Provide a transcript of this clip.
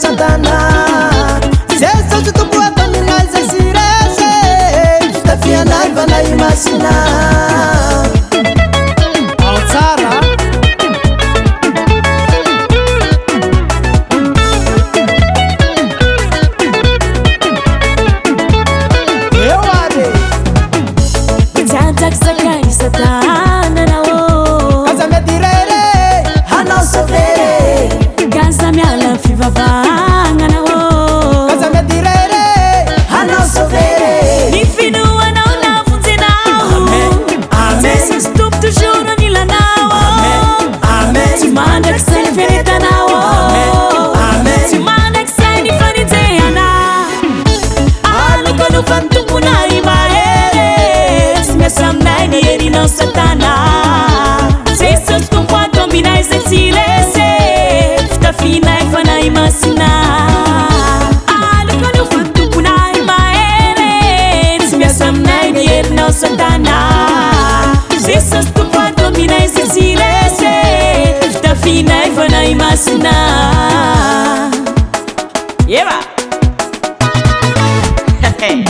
Satana Zesa tutukuwa paminaza sirese Fitafia naiva na imasina Tsara Ewade Sakai Satana na o Kaza me direre Hana sofere Kaza me ala fivavanga na o Kaza me direre Hana sofere Ni finu ana una funzi na o Amen Amen Se stup tu juro ni la na o Amen Amen Ti manda que se ferita na o Amen Amen Ti manda que se ni fani te ana Alu kono fantu punai maere Sme samnai ni eri no Satana Se sos con quanto mi dai se silese Fta fina e fana imasina Alu kono fantu punai maere Sme samnai ni eri no Satana Se sos con quanto mi dai se silese Fta fina e fana imasina Yeba Hey